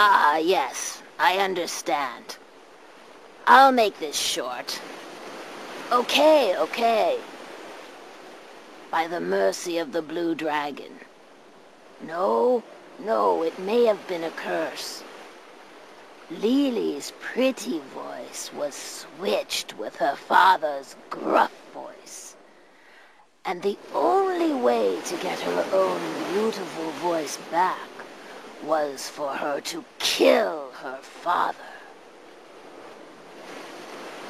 Ah, yes, I understand. I'll make this short. Okay. By the mercy of the Blue Dragon. No, it may have been a curse. Lily's pretty voice was switched with her father's gruff voice. And the only way to get her own beautiful voice back was for her to kill her father.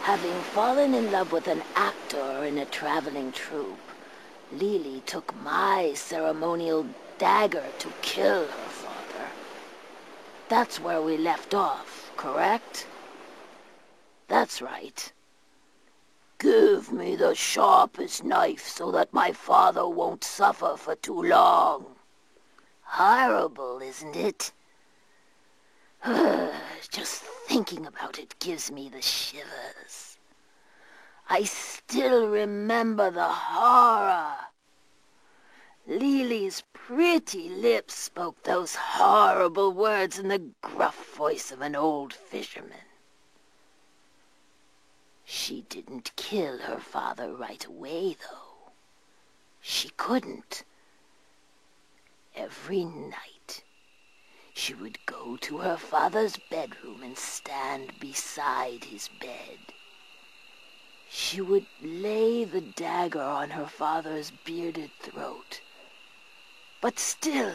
Having fallen in love with an actor in a traveling troupe, Lily took my ceremonial dagger to kill her father. That's where we left off, correct? That's right. Give me the sharpest knife so that my father won't suffer for too long. Horrible, isn't it? Just thinking about it gives me the shivers. I still remember the horror. Lily's pretty lips spoke those horrible words in the gruff voice of an old fisherman. She didn't kill her father right away, though. She couldn't. Every night, she would go to her father's bedroom and stand beside his bed. She would lay the dagger on her father's bearded throat. But still,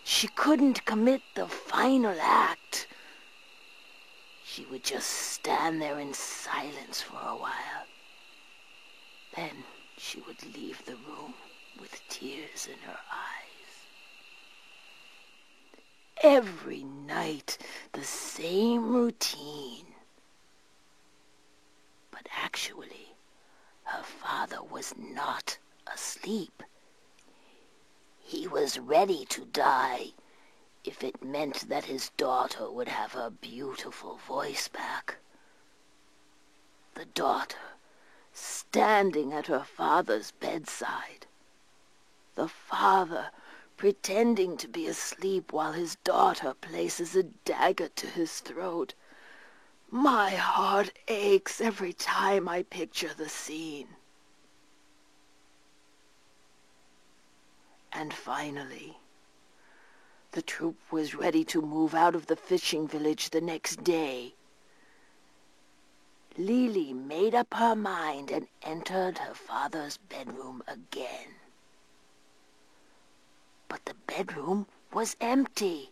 she couldn't commit the final act. She would just stand there in silence for a while. Then she would leave the room with tears in her eyes. Every night, the same routine. But actually, her father was not asleep. He was ready to die if it meant that his daughter would have her beautiful voice back. The daughter, standing at her father's bedside. The father, pretending to be asleep while his daughter places a dagger to his throat. My heart aches every time I picture the scene. And finally, the troupe was ready to move out of the fishing village the next day. Lily made up her mind and entered her father's bedroom again. But the bedroom was empty.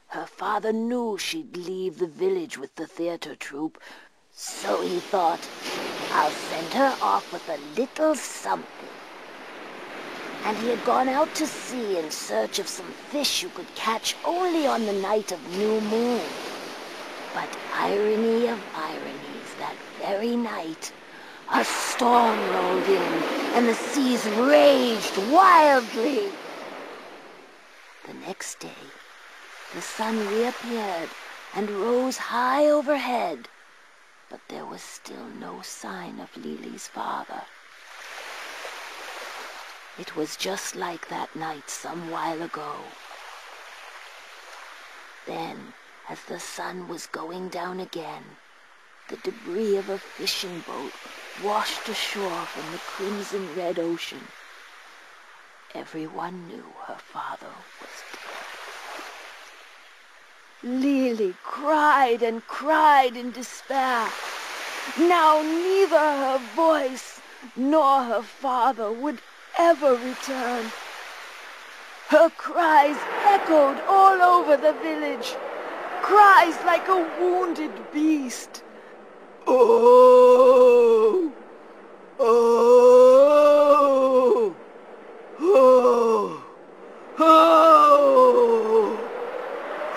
Her father knew she'd leave the village with the theater troupe, so he thought, I'll send her off with a little something. And he had gone out to sea in search of some fish you could catch only on the night of new moon. But irony of ironies, that very night, a storm rolled in, and the seas raged wildly. The next day, the sun reappeared and rose high overhead, but there was still no sign of Lily's father. It was just like that night some while ago. Then, as the sun was going down again, the debris of a fishing boat washed ashore from the crimson-red ocean. Everyone knew her father was dead. Lily cried and cried in despair. Now neither her voice nor her father would ever return. Her cries echoed all over the village, cries like a wounded beast. Oh! Oh! Oh! Oh!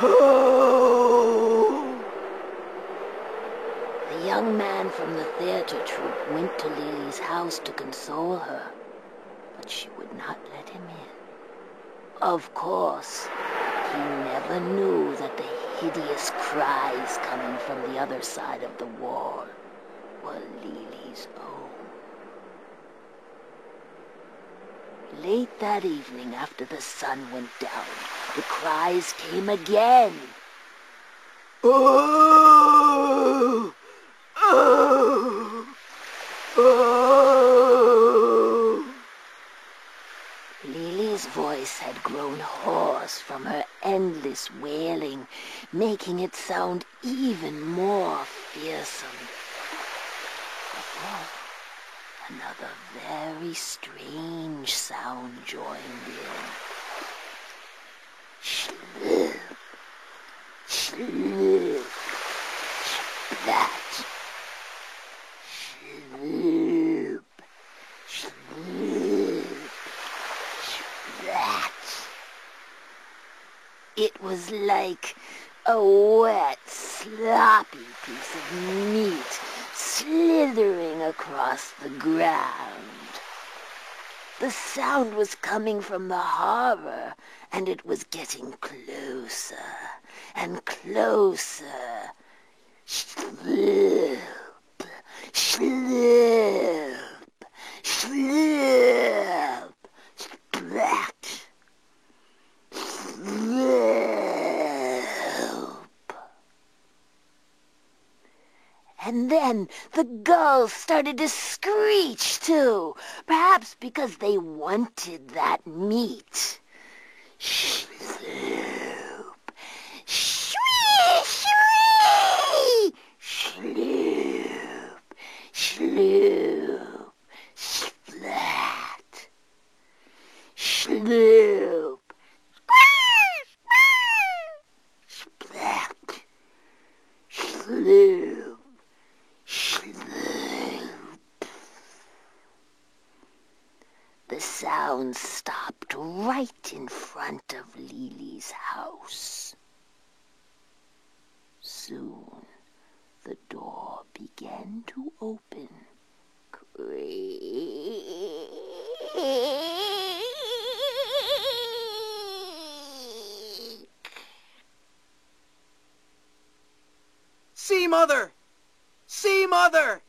Oh! The young man from the theater troupe went to Lily's house to console her, but she would not let him in. Of course, he never knew that the hideous cries coming from the other side of the wall were Lily's own. late that evening, after the sun went down, the cries came again. Oh! Oh! Oh! Lily's voice had grown hoarse from her endless wailing, making it sound even more fearsome. Another very strange sound joined in. Slurp, slurp, splat, slurp, slurp, splat. It was like a wet, sloppy piece of meat slithering across the ground. The sound was coming from the harbor, and it was getting closer and closer. Slurp, slurp, slurp, splat, slurp. And then the gulls started to screech, too, perhaps because they wanted that meat. Sloop, shwee, shwee, sloop, sloop, splat, sloop, splat, sloop. The sound stopped right in front of Lily's house. Soon the door began to open. Creak. See, Mother! See, Mother!